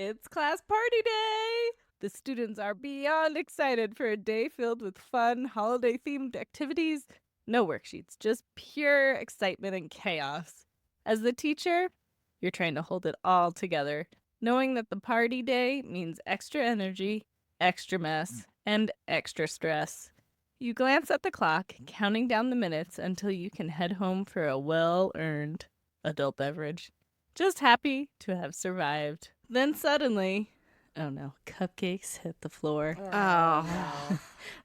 It's class party day! The students are beyond excited for a day filled with fun, holiday-themed activities. No worksheets, just pure excitement and chaos. As the teacher, you're trying to hold it all together, knowing that the party day means extra energy, extra mess, and extra stress. You glance at the clock, counting down the minutes until you can head home for a well-earned adult beverage. Just happy to have survived. Then suddenly, oh no, cupcakes hit the floor. Oh.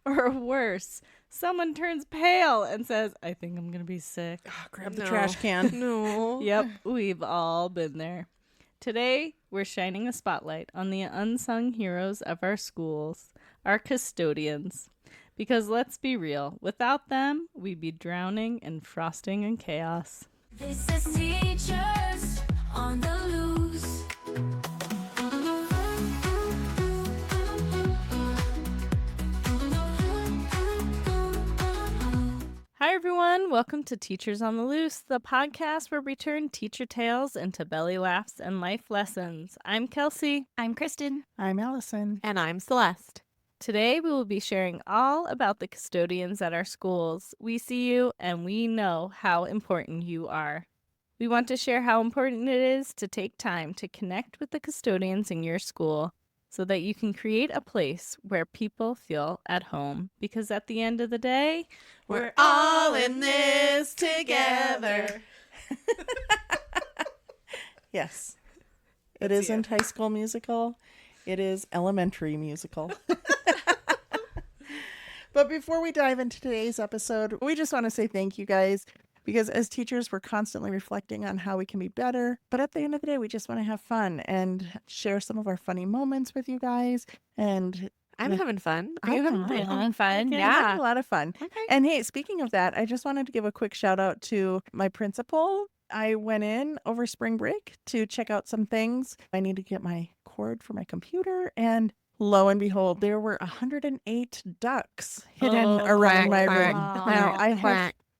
Or worse, someone turns pale and says, I think I'm going to be sick. Grab the trash can. No. Yep, we've all been there. Today, we're shining a spotlight on the unsung heroes of our schools, our custodians. Because let's be real, without them, we'd be drowning in frosting and chaos. This is teachers on the loose. Hi, everyone. Welcome to Teachers on the Loose, the podcast where we turn teacher tales into belly laughs and life lessons. I'm Kelsey. I'm Kristen. I'm Allison. And I'm Celeste. Today, we will be sharing all about the custodians at our schools. We see you, and we know how important you are. We want to share how important it is to take time to connect with the custodians in your school so that you can create a place where people feel at home. Because at the end of the day, We're all in this together. Yes. It isn't High School Musical. It is Elementary Musical. But before we dive into today's episode, we just want to say thank you guys, because as teachers, we're constantly reflecting on how we can be better. But at the end of the day, we just want to have fun and share some of our funny moments with you guys. And I'm having fun. Are I'm you having having fun? Fun. we're having a lot of fun. Okay. And hey, speaking of that, I just wanted to give a quick shout out to my principal. I went in over spring break to check out some things. I need to get my cord for my computer, and lo and behold, there were 108 ducks hidden around my room. Now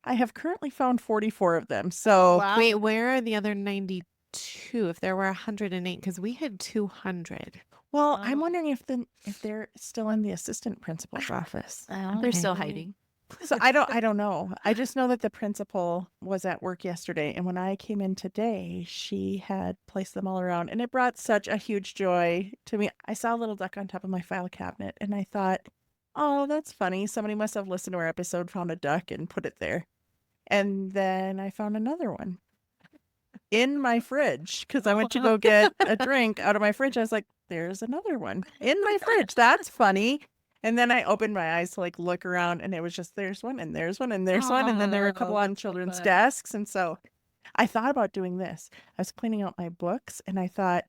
I have currently found 44 of them. So wow. Wait, where are the other 92? If there were 108, because we had 200. well, I'm wondering if they're still in the assistant principal's office. They're still hiding. So I don't know. I just know that the principal was at work yesterday, and when I came in today, she had placed them all around, and it brought such a huge joy to me. I saw a little duck on top of my file cabinet, and I thought, oh, that's funny. Somebody must have listened to our episode, found a duck, and put it there. And then I found another one in my fridge because I went to go get a drink out of my fridge. I was like, there's another one in my fridge. That's funny. And then I opened my eyes to look around, and it was just there's one and there's one and there's one. And then there were a couple on children's fun. desks. And so I thought about doing this. I was cleaning out my books, and I thought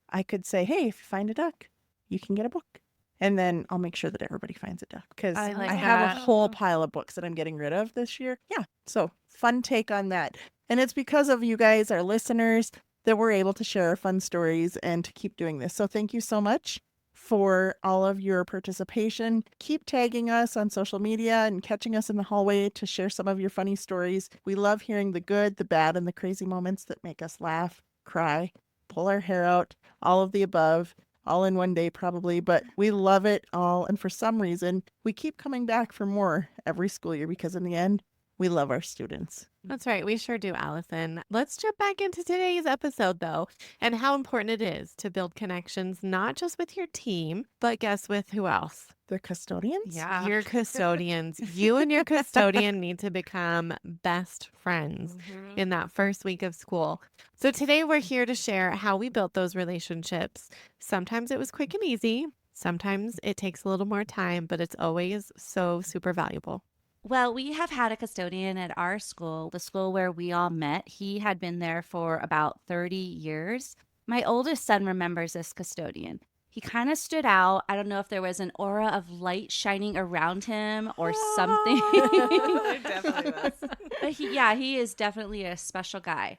I could say, hey, if you find a duck, you can get a book. And then I'll make sure that everybody finds a duck because I like I have that. a whole pile of books that I'm getting rid of this year. Yeah. So fun take on that. And it's because of you guys, our listeners, that we're able to share our fun stories and to keep doing this. So thank you so much for all of your participation. Keep tagging us on social media and catching us in the hallway to share some of your funny stories. We love hearing the good, the bad, and the crazy moments that make us laugh, cry, pull our hair out, all of the above. All in one day probably, but we love it all. And for some reason, we keep coming back for more every school year because in the end, we love our students. That's right. We sure do, Allison. Let's jump back into today's episode, though, and how important it is to build connections, not just with your team, but guess with who else? The custodians? Your custodians. You and your custodian need to become best friends in that first week of school. So today we're here to share how we built those relationships. Sometimes it was quick and easy. Sometimes it takes a little more time, but it's always so super valuable. Well, we have had a custodian at our school, the school where we all met. He had been there for about 30 years. My oldest son remembers this custodian. He kind of stood out. I don't know if there was an aura of light shining around him or something. There definitely was. But he is definitely a special guy.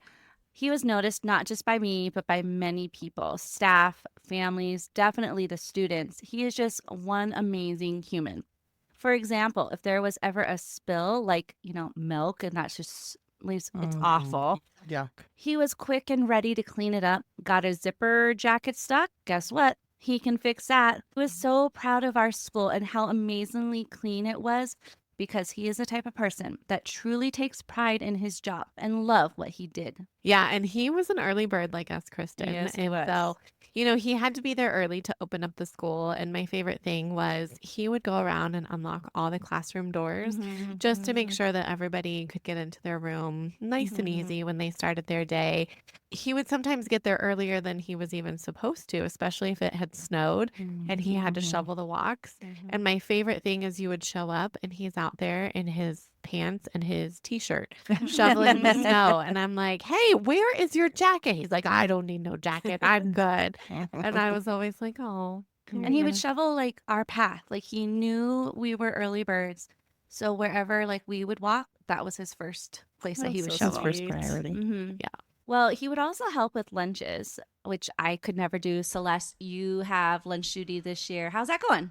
He was noticed not just by me, but by many people, staff, families, definitely the students. He is just one amazing human. For example, if there was ever a spill, like, milk, and that's just At least it's awful. Yuck. He was quick and ready to clean it up. Got his zipper jacket stuck. Guess what? He can fix that. He was so proud of our school and how amazingly clean it was because he is the type of person that truly takes pride in his job and love what he did. Yeah, and he was an early bird like us, Kristen. Yes, he and was. so, he had to be there early to open up the school. And my favorite thing was he would go around and unlock all the classroom doors just to make sure that everybody could get into their room nice and easy when they started their day. He would sometimes get there earlier than he was even supposed to, especially if it had snowed and he had to shovel the walks. And my favorite thing is you would show up and he's out there in his pants and his t-shirt shoveling the snow. And I'm like, hey, where is your jacket? He's like, I don't need no jacket. I'm good. And I was always like, oh. And he would shovel like our path. Like he knew we were early birds. So wherever like we would walk, that was his first place that he would That's His shovel. first priority. Yeah. Well, he would also help with lunches, which I could never do. Celeste, you have lunch duty this year. How's that going?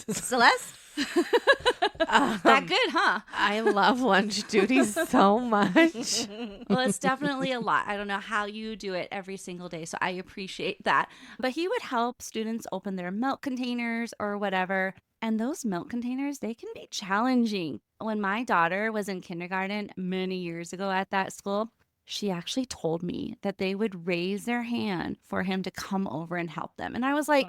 Celeste? That good, huh? I love lunch duty so much. Well, it's definitely a lot. I don't know how you do it every single day, so I appreciate that. But he would help students open their milk containers or whatever. And those milk containers, they can be challenging. When my daughter was in kindergarten many years ago at that school, she actually told me that they would raise their hand for him to come over and help them. And I was like,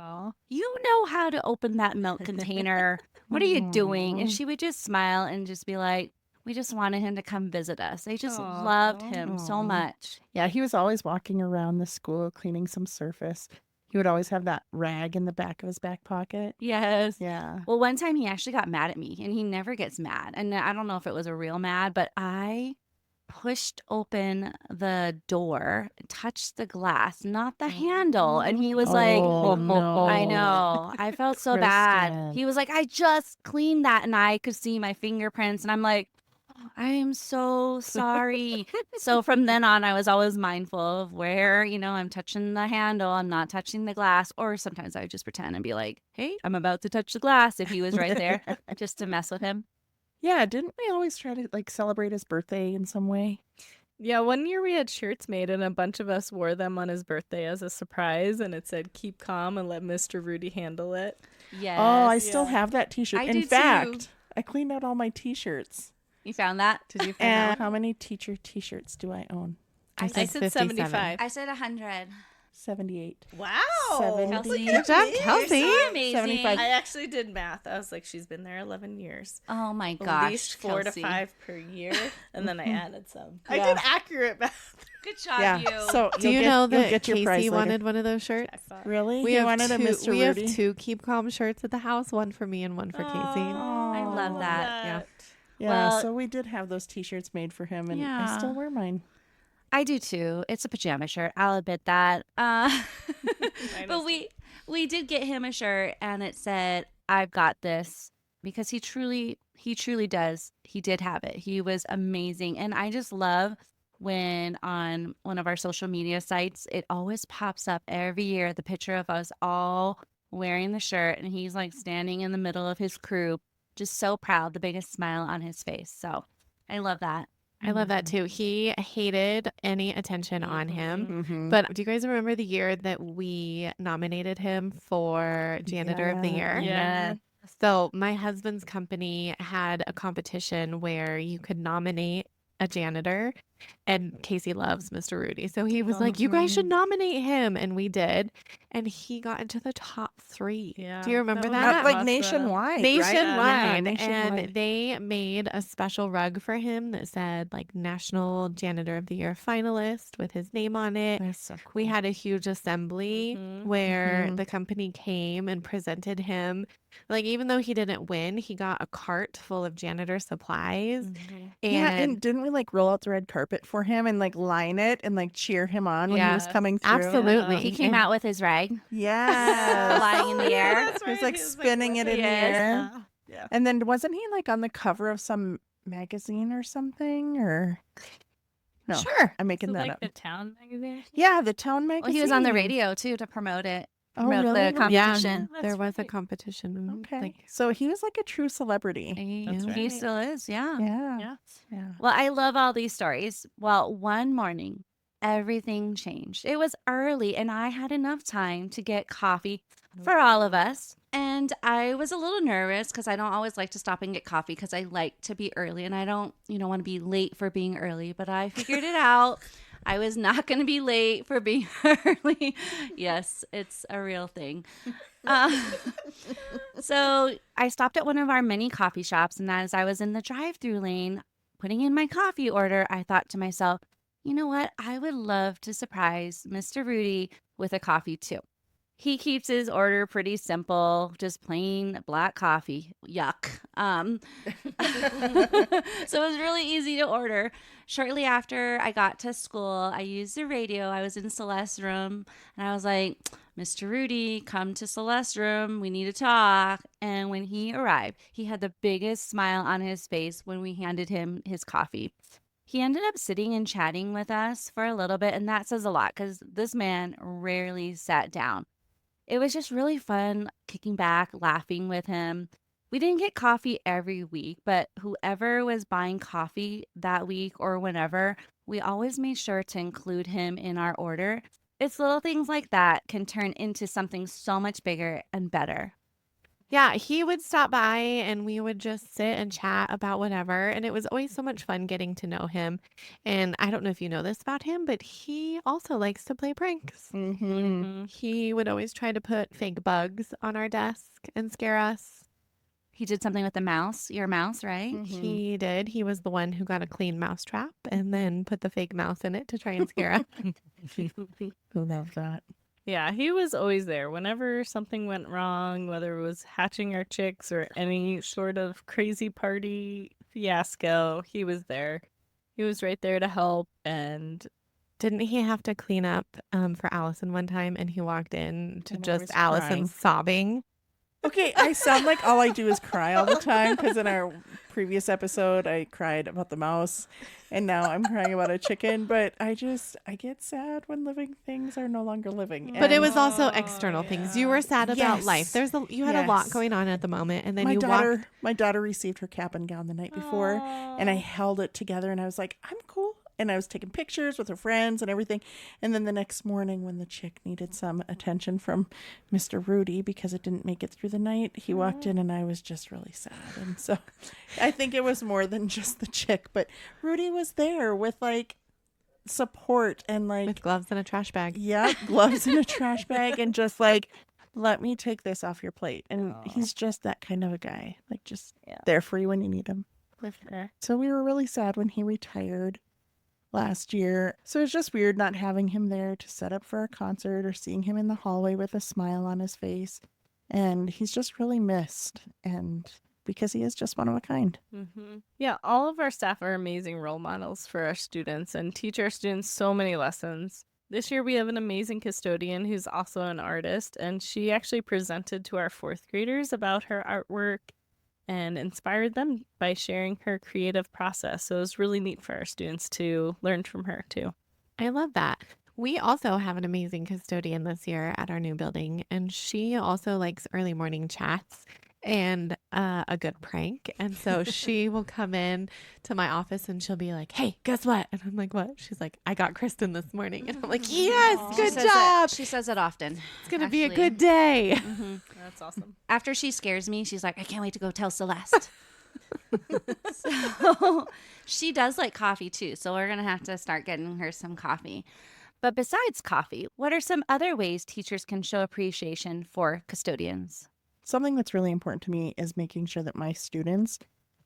you know how to open that milk container. What are you doing? And she would just smile and just be like, we just wanted him to come visit us. They just loved him so much. Yeah, he was always walking around the school cleaning some surface. He would always have that rag in the back of his back pocket. Yes. Yeah. Well, one time he actually got mad at me, and he never gets mad. And I don't know if it was a real mad, but I pushed open the door, touched the glass, not the handle. And he was like, no. I know. I felt so bad. Kristen. He was like, I just cleaned that, and I could see my fingerprints. And I'm like, I am so sorry. So from then on, I was always mindful of where, I'm touching the handle. I'm not touching the glass. Or sometimes I would just pretend and be like, hey, I'm about to touch the glass if he was right there just to mess with him. Yeah, didn't we always try to celebrate his birthday in some way? Yeah, one year we had shirts made and a bunch of us wore them on his birthday as a surprise, and it said, keep calm and let Mr. Rudy handle it. Yes. Oh, I still have that t-shirt. I In do too. fact, I cleaned out all my t-shirts. You found that? Did you find And out? how many teacher t-shirts do I own? I said 57. 75. I said 100. 78. Wow. 70. Good job, Kelsey. You're so amazing. 75. I actually did math. I was like, she's been there 11 years. Oh my At gosh. least 4 Kelsey. to 5 per year. And then I added some. I Yeah. did accurate math. Good job, Yeah. you. So Do you you'll know get, you'll that get your prize Casey later. wanted one of those shirts? Really? We He have wanted a two, Mr. we have Rudy? 2 Keep Calm shirts at the house, one for me and one for Casey. I love that. Yeah. Yeah, Well- so we did have those t-shirts made for him, and I Yeah. still wear mine. I do too. It's a pajama shirt. I'll admit that. But we did get him a shirt, and it said, "I've got this," because he truly does. He did have it. He was amazing, and I just love when on one of our social media sites, it always pops up every year the picture of us all wearing the shirt, and he's like standing in the middle of his crew, just so proud, the biggest smile on his face. So I love that. I love that too. He hated any attention on him. Mm-hmm. But do you guys remember the year that we nominated him for Janitor of the Year? Yeah. So my husband's company had a competition where you could nominate a janitor, and Casey loves Mr. Rudy. So he was like, you guys should nominate him. And we did. And he got into the top 3. Yeah, Do you remember that that? was Like awesome. nationwide, right? Nationwide. Yeah, nationwide. And they made a special rug for him that said like National Janitor of the Year finalist with his name on it. That's so cool. We had a huge assembly Mhm. where Mhm. the company came and presented him. Like, even though he didn't win, he got a cart full of janitor supplies. Yeah, and didn't we roll out the red carpet for him and line it and cheer him on when he was Yes. coming through? Absolutely. He came out with his rag, Yes. flying in the air. That's He was right. spinning it in the Yes. air. Yeah. And then wasn't he on the cover of some magazine or something? Or no, Sure. I'm making So, that like up. the town magazine? Yeah, the town magazine. Well, he was on the radio too to promote it. Oh, Wrote really? the competition. That's There was a right. competition. Okay. Like, So he was like a true celebrity. That's yeah. right. He still is, yeah. Yeah. Yeah. Yeah. Well, I love all these stories. Well, one morning, everything changed. It was early, and I had enough time to get coffee for all of us. And I was a little nervous because I don't always like to stop and get coffee because I like to be early and I don't, want to be late for being early. But I figured it out. I was not going to be late for being early. Yes, it's a real thing. Uh, so I stopped at one of our mini coffee shops, and as I was in the drive-through lane putting in my coffee order, I thought to myself, you know what? I would love to surprise Mr. Rudy with a coffee too. He keeps his order pretty simple, just plain black coffee. Yuck. So it was really easy to order. Shortly after I got to school, I used the radio. I was in Celeste's room, and I was like, Mr. Rudy, come to Celeste's room. We need to talk. And when he arrived, he had the biggest smile on his face when we handed him his coffee. He ended up sitting and chatting with us for a little bit, and that says a lot because this man rarely sat down. It was just really fun kicking back, laughing with him. We didn't get coffee every week, but whoever was buying coffee that week or whenever, we always made sure to include him in our order. It's little things like that can turn into something so much bigger and better. Yeah, he would stop by and we would just sit and chat about whatever. And it was always so much fun getting to know him. And I don't know if you know this about him, but he also likes to play pranks. Mm-hmm. He would always try to put fake bugs on our desk and scare us. He did something with the mouse, your mouse, right? Mm-hmm. He did. He was the one who got a clean mousetrap and then put the fake mouse in it to try and scare us. Who loves that? Yeah, he was always there whenever something went wrong, whether it was hatching our chicks or any sort of crazy party fiasco. He was there. He was right there to help. And Didn't he have to clean up for Allison one time and he walked in to And I just was Allison crying. sobbing? Okay, I sound like all I do is cry all the time because in our previous episode I cried about the mouse and now I'm crying about a chicken, but I get sad when living things are no longer living. But it And was also external things. You were sad about life. Yes. You had a lot Yes. going on at the moment, and then my you daughter received her cap and gown the night before and I held it together and I was like, I'm cool. And I was taking pictures with her friends and everything. And then the next morning when the chick needed some attention from Mr. Rudy because it didn't make it through the night, he walked in and I was just really sad. And so I think it was more than just the chick, but Rudy was there with like support and like with gloves and a trash bag. yeah, gloves in a trash bag and just like, let me take this off your plate. And he's just that kind of a guy, like just there for you when you need him. So we were really sad when he retired last year. So it's just weird not having him there to set up for a concert or seeing him in the hallway with a smile on his face. And he's just really missed. And because he is just one of a kind. Mm-hmm. Yeah, all of our staff are amazing role models for our students and teach our students so many lessons. This year we have an amazing custodian who's also an artist, and she actually presented to our fourth graders about her artwork and inspired them by sharing her creative process. So it was really neat for our students to learn from her too. I love that. We also have an amazing custodian this year at our new building, and she also likes early morning chats and a good prank. And so she will come in to my office and she'll be like, hey, guess what? And I'm like, what? She's like, I got Kristen this morning. And I'm like, yes, good job. She says it often. It's going to be a good day. That's awesome. After she scares me, she's like, I can't wait to go tell Celeste. So she does like coffee too. So we're going to have to start getting her some coffee. But besides coffee, what are some other ways teachers can show appreciation for custodians? Something that's really important to me is making sure that my students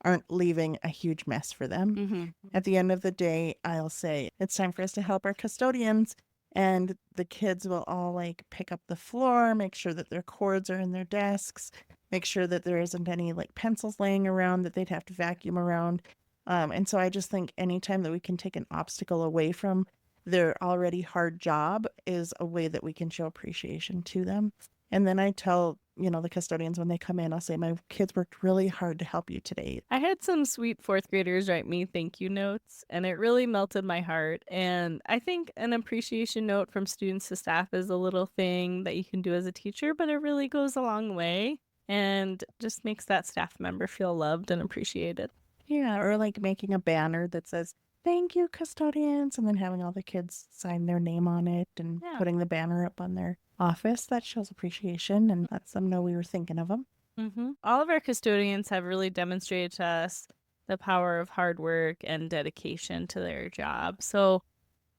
aren't leaving a huge mess for them. Mm-hmm. At the end of the day, I'll say, it's time for us to help our custodians. And the kids will all like pick up the floor, make sure that their cords are in their desks, make sure that there isn't any like pencils laying around that they'd have to vacuum around. And so I just think anytime that we can take an obstacle away from their already hard job is a way that we can show appreciation to them. And then I tell, the custodians when they come in, I'll say, my kids worked really hard to help you today. I had some sweet fourth graders write me thank you notes, and it really melted my heart. And I think an appreciation note from students to staff is a little thing that you can do as a teacher, but it really goes a long way and just makes that staff member feel loved and appreciated. Yeah, or like making a banner that says, thank you, custodians, and then having all the kids sign their name on it and Yeah. putting the banner up on their office. That shows appreciation and lets them know we were thinking of them. All of our custodians have really demonstrated to us the power of hard work and dedication to their job. So,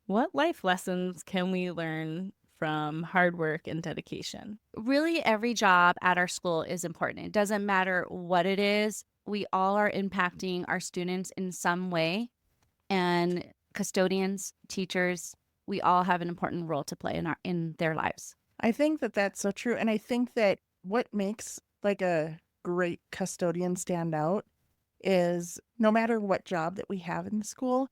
what life lessons can we learn from hard work and dedication? Really, every job at our school is important. It doesn't matter what it is. We all are impacting our students in some way. And custodians, teachers, we all have an important role to play in their lives. I think that that's so true. And I think that what makes like a great custodian stand out is no matter what job that we have in the school,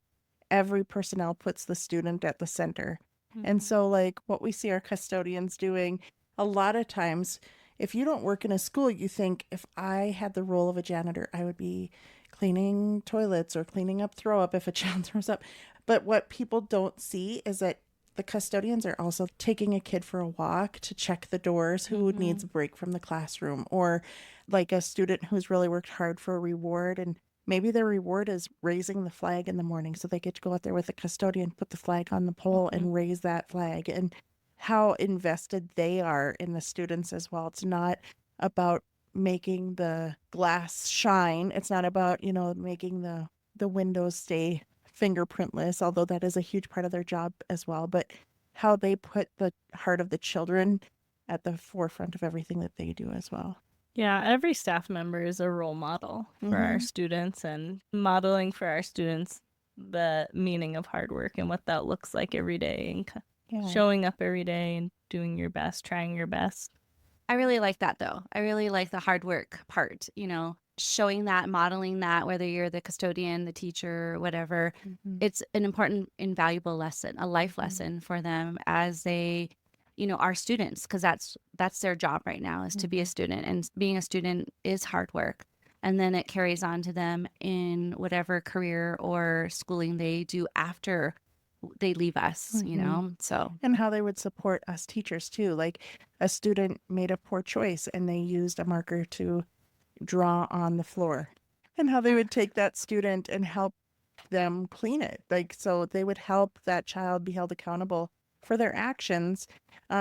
every personnel puts the student at the center. And so like what we see our custodians doing a lot of times, if you don't work in a school, you think if I had the role of a janitor, I would be cleaning toilets or cleaning up throw up if a child throws up. But what people don't see is that the custodians are also taking a kid for a walk to check the doors who needs a break from the classroom, or like a student who's really worked hard for a reward, and maybe their reward is raising the flag in the morning, so they get to go out there with the custodian, put the flag on the pole and raise that flag, and how invested they are in the students as well. It's not about making the glass shine. It's not about, making the windows stay fingerprintless, although that is a huge part of their job as well, but how they put the heart of the children at the forefront of everything that they do as well. Yeah, every staff member is a role model for our students, and modeling for our students the meaning of hard work and what that looks like every day, and showing up every day and doing your best, trying your best. I really like that, though. I really like the hard work part, showing that, modeling that, whether you're the custodian, the teacher, whatever. It's an important, invaluable lesson, a life lesson for them as they, are students, because that's their job right now, is to be a student. And being a student is hard work. And then it carries on to them in whatever career or schooling they do after they leave us, so. And how they would support us teachers too. Like a student made a poor choice and they used a marker to draw on the floor, and how they would take that student and help them clean it. Like, so they would help that child be held accountable for their actions,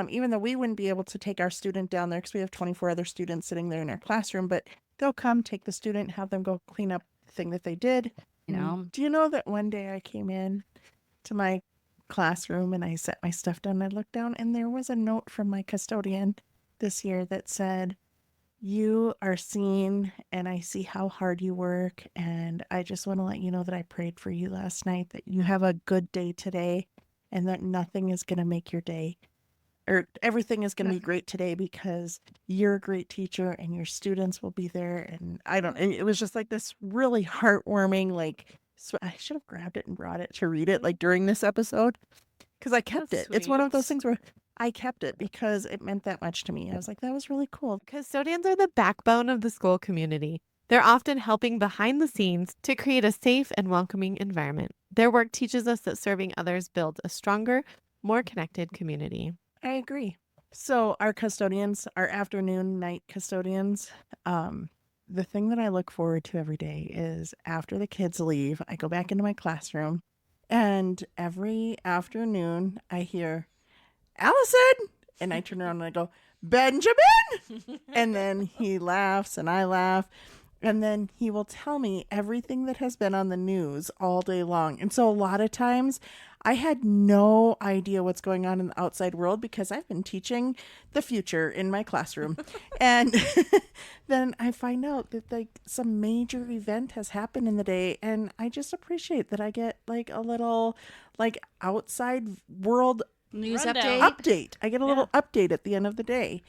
even though we wouldn't be able to take our student down there because we have 24 other students sitting there in our classroom, but they'll come take the student, have them go clean up the thing that they did. Do you know that one day I came in to my classroom and I set my stuff down and I looked down and there was a note from my custodian this year that said, "You are seen and I see how hard you work, and I just want to let you know that I prayed for you last night, that you have a good day today and that nothing is going to make your day, or everything is going to be great today because you're a great teacher and your students will be there." And it was just like this really heartwarming, like, so I should have grabbed it and brought it to read it like during this episode, because I kept That's it. It's one of sweet. those things where I kept it because it meant that much to me. I was like, that was really cool. Custodians are the backbone of the school community. They're often helping behind the scenes to create a safe and welcoming environment. Their work teaches us that serving others builds a stronger, more connected community. I agree. So our custodians, our afternoon, night custodians, the thing that I look forward to every day is after the kids leave, I go back into my classroom, and every afternoon I hear, "Allison!" And I turn around and I go, "Benjamin!" And then he laughs and I laugh. And then he will tell me everything that has been on the news all day long. And so a lot of times I had no idea what's going on in the outside world because I've been teaching the future in my classroom. And then I find out that like some major event has happened in the day. And I just appreciate that I get like a little like outside world News Rundown. update. update. I get a little update at the end of the day.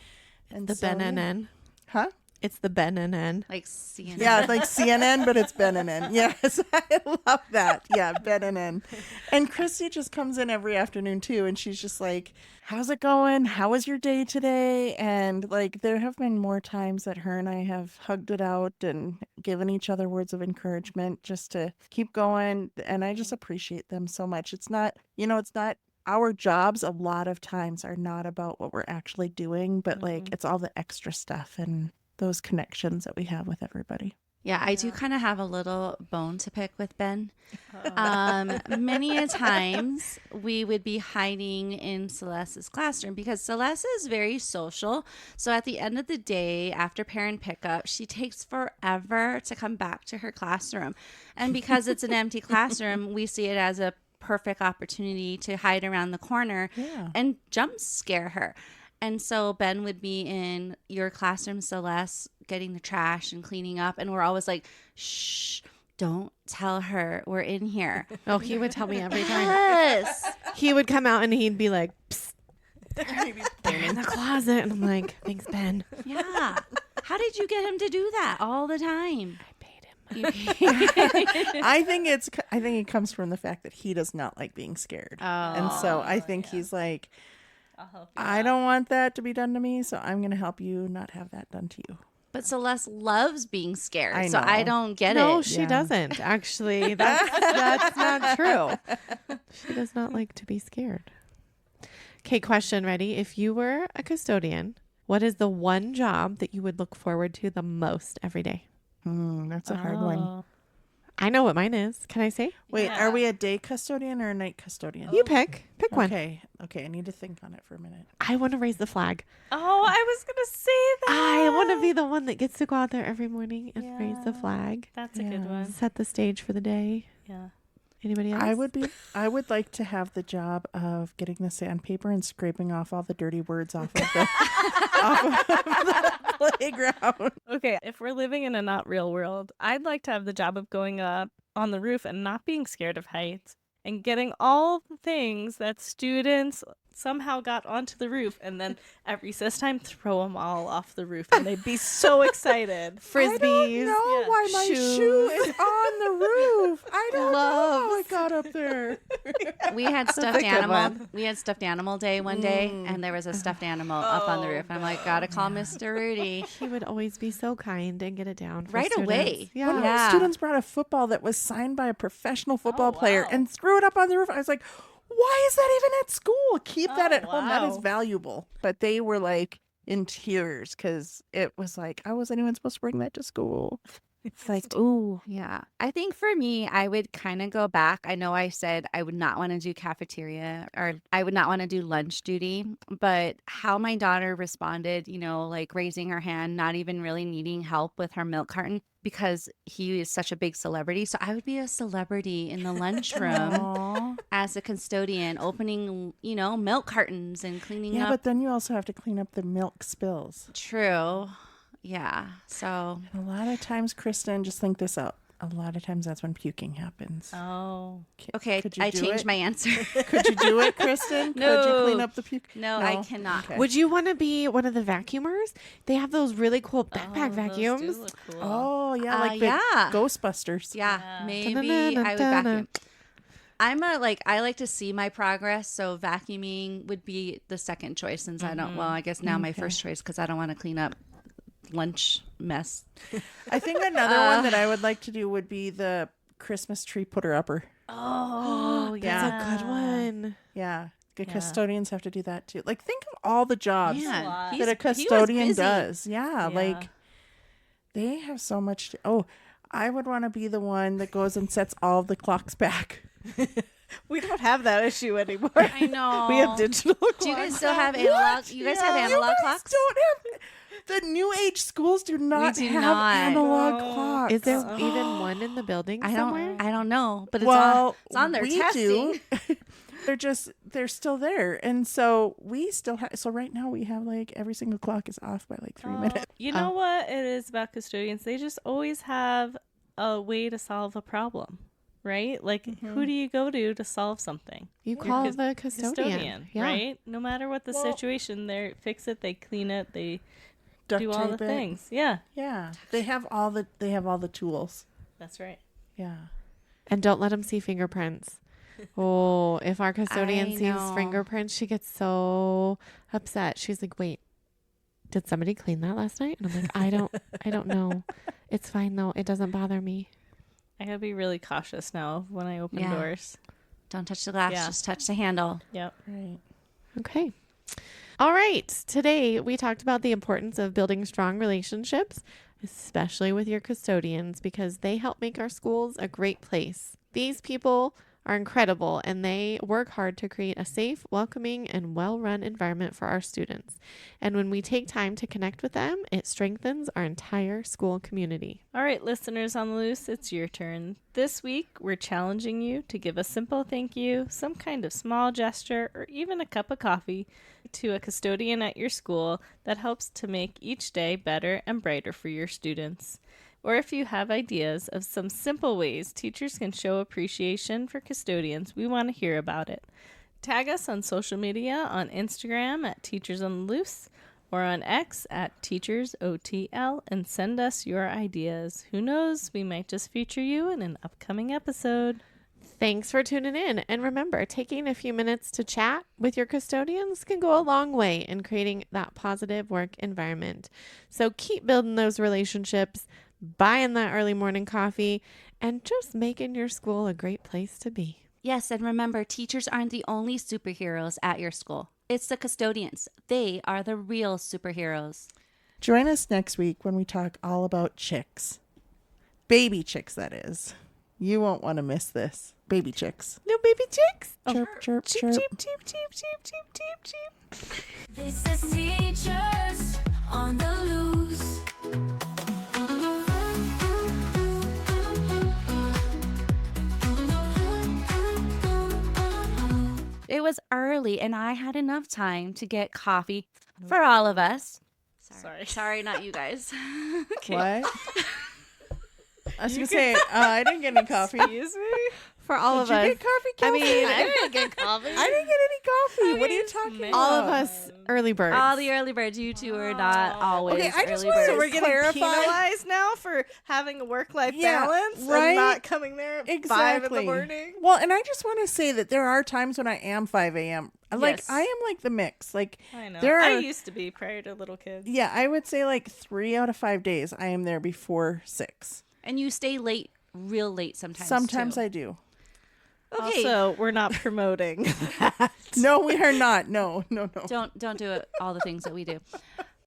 And The so, BNN. Huh? It's the Ben and N. Like CNN. Yeah, like CNN, but it's Ben and N. Yes, I love that. Yeah, Ben and N. And Christy just comes in every afternoon too, and she's just like, how's it going? How was your day today? And like, there have been more times that her and I have hugged it out and given each other words of encouragement just to keep going. And I just appreciate them so much. It's not, it's not our jobs a lot of times are not about what we're actually doing, but like it's all the extra stuff and those connections that we have with everybody. Yeah, I do kind of have a little bone to pick with Ben. Many a times we would be hiding in Celeste's classroom because Celeste is very social. So at the end of the day, after parent pickup, she takes forever to come back to her classroom. And because it's an empty classroom, we see it as a perfect opportunity to hide around the corner and jump scare her. And so Ben would be in your classroom, Celeste, getting the trash and cleaning up. And we're always like, shh, don't tell her we're in here. Oh, he would tell me every time. Yes. He would come out and he'd be like, psst, they're in the closet. And I'm like, thanks, Ben. Yeah. How did you get him to do that all the time? I paid him. I think it comes from the fact that he does not like being scared. And so I think he's like, I'll help you I don't want that to be done to me, so I'm going to help you not have that done to you. But Celeste loves being scared. I So I know. don't get No, it. she Yeah. doesn't. Actually, that's not true. She does not like to be scared. Okay, question ready. If you were a custodian, what is the one job that you would look forward to the most every day? That's a hard one. Oh. I know what mine is. Can I say? Wait, Yeah. are we a day custodian or a night custodian? You pick. Pick one. Okay, I need to think on it for a minute. I want to raise the flag. Oh, I was gonna say that. I want to be the one that gets to go out there every morning and raise the Yeah. flag. That's a Yeah. good one. Set the stage for the day. Yeah. Anybody else? I would like to have the job of getting the sandpaper and scraping off all the dirty words off of the, off of the playground. Okay, if we're living in a not real world, I'd like to have the job of going up on the roof and not being scared of heights and getting all the things that students somehow got onto the roof and then at recess time throw them all off the roof and they'd be so excited. Frisbees. I don't know why my shoe is on the roof. I don't know how it got up there. We had stuffed a good animal. one. We had stuffed animal day one day, and there was a stuffed animal up on the roof. And I'm like, gotta call Mr. Rudy He would always be so kind and get it down for right students. away. Yeah. One of my students brought a football that was signed by a professional football player and threw it up on the roof. I was like, why is that even at school? Keep that at home. That is wow. valuable. But they were like in tears because it was like, I wasn't even supposed to bring that to school. It's like, ooh. Yeah. I think for me, I would kind of go back. I know I said I would not want to do cafeteria or I would not want to do lunch duty, but how my daughter responded, like raising her hand, not even really needing help with her milk carton because he is such a big celebrity. So I would be a celebrity in the lunchroom Aw. as a custodian, opening, milk cartons and cleaning Yeah, up. but then you also have to clean up the milk spills. True. Yeah. So And a lot of times, Kristen, just think this out. A lot of times that's when puking happens. Oh. okay, Could you I do changed it? my answer. Could you do it, Kristen? Could you clean No. up the puke? No, I cannot. Okay. Would you want to be one of the vacuumers? They have those really cool backpack vacuums. Cool. Oh, yeah, like the yeah. Ghostbusters. Yeah, Yeah. maybe Da-na-na-na-na. I would vacuum. I like to see my progress, so vacuuming would be the second choice since I don't, well, I guess now my first choice because I don't want to clean up lunch mess. I think another one that I would like to do would be the Christmas tree putter-upper. Oh, yeah. That's a good one. Yeah. The Yeah. custodians have to do that too. Like, think of all the jobs a lot. that a he was custodian busy. does. Yeah, Yeah. like they have so much. Oh, I would want to be the one that goes and sets all the clocks back. We don't have that issue anymore. I know. We have digital clocks. Do you guys still have analog? You guys have analog you guys clocks? Don't have. The new age schools do not do have not. analog No. clocks. Is there even one in the building somewhere? I don't know, but it's on their we testing. do. they're still there, and so we still have. So right now we have like every single clock is off by like 3 minutes. You know what it is about custodians? They just always have a way to solve a problem, right? Like, who do you go to solve something? You Your call the custodian. Yeah. right? No matter what the situation, they fix it, they clean it, they duct do all the tape it. things. Yeah, Yeah. They have all the tools. that's right. Yeah. And don't let them see fingerprints. Oh, if our custodian I sees know. fingerprints, she gets so upset. She's like, "Wait, did somebody clean that last night?" And I'm like, I don't know. It's fine though. It doesn't bother me." I gotta be really cautious now when I open Yeah. doors. Don't touch the glass, Yeah. just touch the handle. Yep. Right. Okay. All right. Today we talked about the importance of building strong relationships, especially with your custodians, because they help make our schools a great place. These people are incredible and they work hard to create a safe, welcoming, and well-run environment for our students. And when we take time to connect with them, it strengthens our entire school community. All right, listeners on the loose, it's your turn. This week, we're challenging you to give a simple thank you, some kind of small gesture, or even a cup of coffee to a custodian at your school that helps to make each day better and brighter for your students. Or if you have ideas of some simple ways teachers can show appreciation for custodians, we want to hear about it. Tag us on social media on Instagram at Teachers on the Loose or on X at TeachersOTL and send us your ideas. Who knows, we might just feature you in an upcoming episode. Thanks for tuning in. And remember, taking a few minutes to chat with your custodians can go a long way in creating that positive work environment. So keep building those relationships, buying that early morning coffee, and just making your school a great place to be. Yes, and remember, teachers aren't the only superheroes at your school. It's the custodians. They are the real superheroes. Join us next week when we talk all about chicks. Baby chicks, that is. You won't want to miss this. Baby chicks. No baby chicks. Chirp, chirp, chirp. Cheep, cheep, cheep, cheep, cheep, cheep, cheep. This is Teachers on the Loose. It was early, and I had enough time to get coffee for all of us. Sorry. Sorry, not you guys. What? I was going to say, I didn't get any coffee. Excuse me? For all Did of you us. get coffee, I Kelsey? mean, I didn't get coffee. I didn't get any coffee. What are you talking man. about? all of us early birds. All the early birds, you two are not always Okay, I just early wanted birds. to So we're getting clarify. penalized now for having a work-life Yeah, balance right? and not coming there at 5 in Exactly. the morning. Well, and I just want to say that there are times when I am 5 a.m. Like, Yes. I am like the mix. Like, I know. There I are- used to be prior to little kids. yeah, I would say like 3 out of 5 days I am there before 6. And you stay late, real late sometimes. Sometimes too. I do. Okay. Also, we're not promoting that. No, we are not. No. Don't do it, all the things that we do.